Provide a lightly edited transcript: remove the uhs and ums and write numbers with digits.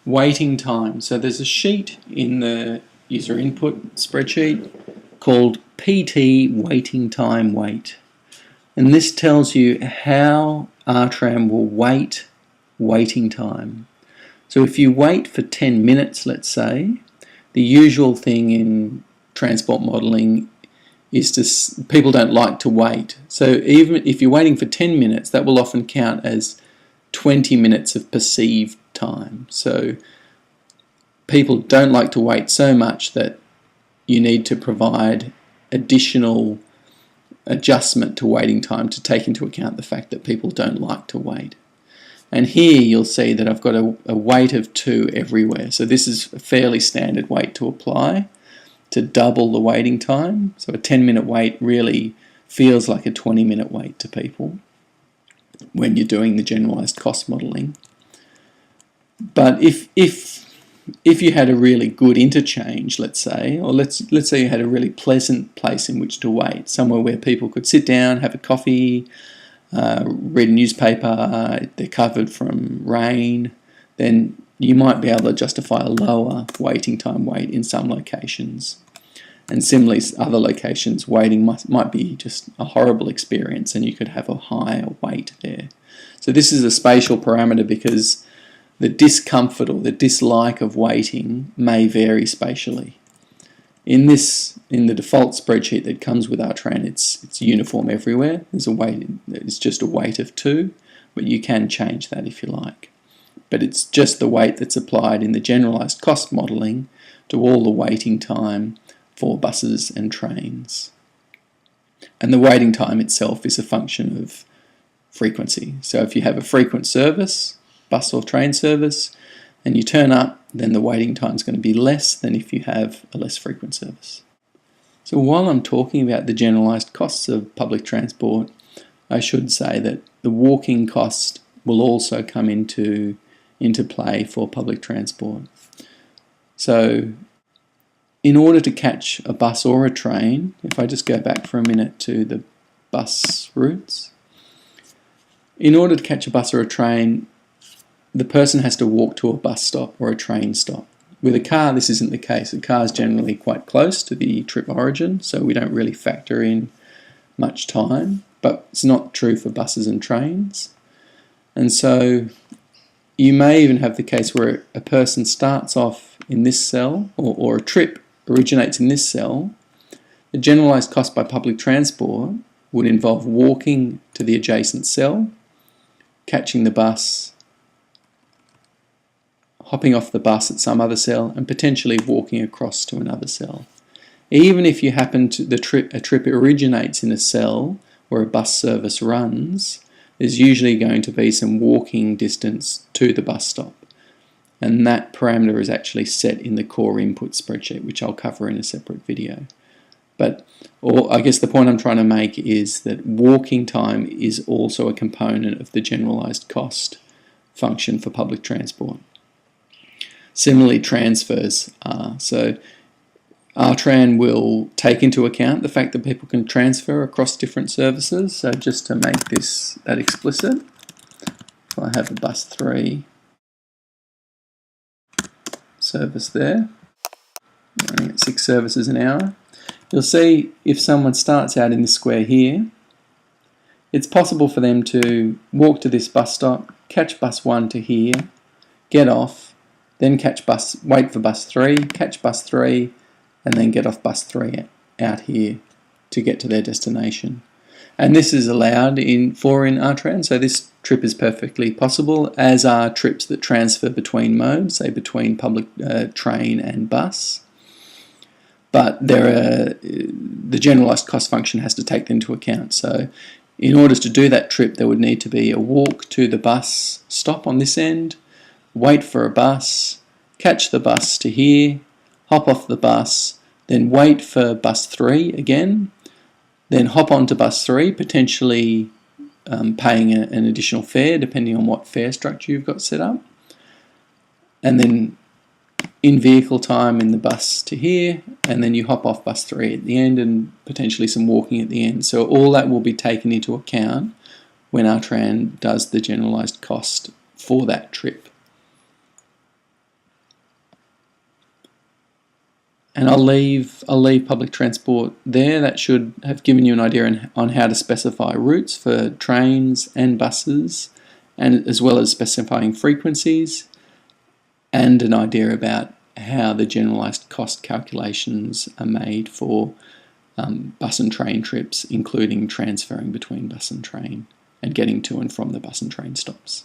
Waiting time. So there's a sheet in the user input spreadsheet called PT waiting time wait. And this tells you how RTran will wait waiting time. So if you wait for 10 minutes, let's say, the usual thing in transport modelling is people don't like to wait. So even if you're waiting for 10 minutes, that will often count as 20 minutes of perceived time. So people don't like to wait so much that you need to provide additional adjustment to waiting time to take into account the fact that people don't like to wait. And here you'll see that I've got a wait of 2 everywhere. So this is a fairly standard wait to apply to double the waiting time. So a 10-minute wait really feels like a 20-minute wait to people when you're doing the generalized cost modeling. But if you had a really good interchange, let's say, or let's say you had a really pleasant place in which to wait, somewhere where people could sit down, have a coffee, read a newspaper, they're covered from rain, then you might be able to justify a lower waiting time wait in some locations. And similarly, other locations, waiting might be just a horrible experience and you could have a higher wait there. So this is a spatial parameter because the discomfort or the dislike of waiting may vary spatially. In the default spreadsheet that comes with RTran, it's uniform everywhere. There's a wait, it's just a wait of 2, but you can change that if you like. But it's just the weight that's applied in the generalized cost modeling to all the waiting time for buses and trains. And the waiting time itself is a function of frequency. So if you have a frequent service, bus or train service, and you turn up, then the waiting time is going to be less than if you have a less frequent service. So while I'm talking about the generalized costs of public transport, I should say that the walking cost will also come into play for public transport. So in order to catch a bus or a train, if I just go back for a minute to the bus routes, in order to catch a bus or a train, the person has to walk to a bus stop or a train stop. With a car, this isn't the case. A car is generally quite close to the trip origin, so we don't really factor in much time, but it's not true for buses and trains. And so you may even have the case where a person starts off in this cell, or a trip originates in this cell. The generalized cost by public transport would involve walking to the adjacent cell, catching the bus, hopping off the bus at some other cell, and potentially walking across to another cell. Even if you happen to a trip originates in a cell where a bus service runs, there's usually going to be some walking distance to the bus stop. And that parameter is actually set in the core input spreadsheet, which I'll cover in a separate video. I guess the point I'm trying to make is that walking time is also a component of the generalized cost function for public transport. Similarly, transfers are. So RTran will take into account the fact that people can transfer across different services. So just to make that explicit, if I have a bus 3 service there, running at 6 services an hour, you'll see if someone starts out in this square here, it's possible for them to walk to this bus stop, catch bus 1 to here, get off, then wait for bus 3, catch bus 3, and then get off bus 3 out here to get to their destination. And this is allowed in RTran, so this trip is perfectly possible, as are trips that transfer between modes, say between public train and bus. But the generalized cost function has to take them into account. So in order to do that trip, there would need to be a walk to the bus stop on this end, wait for a bus, catch the bus to here, hop off the bus, then wait for bus 3 again, then hop onto bus 3, potentially paying an additional fare depending on what fare structure you've got set up, and then in-vehicle time in the bus to here, and then you hop off bus 3 at the end and potentially some walking at the end. So all that will be taken into account when RTran does the generalized cost for that trip. And I'll leave public transport there. That should have given you an idea on how to specify routes for trains and buses, and as well as specifying frequencies, and an idea about how the generalised cost calculations are made for bus and train trips, including transferring between bus and train and getting to and from the bus and train stops.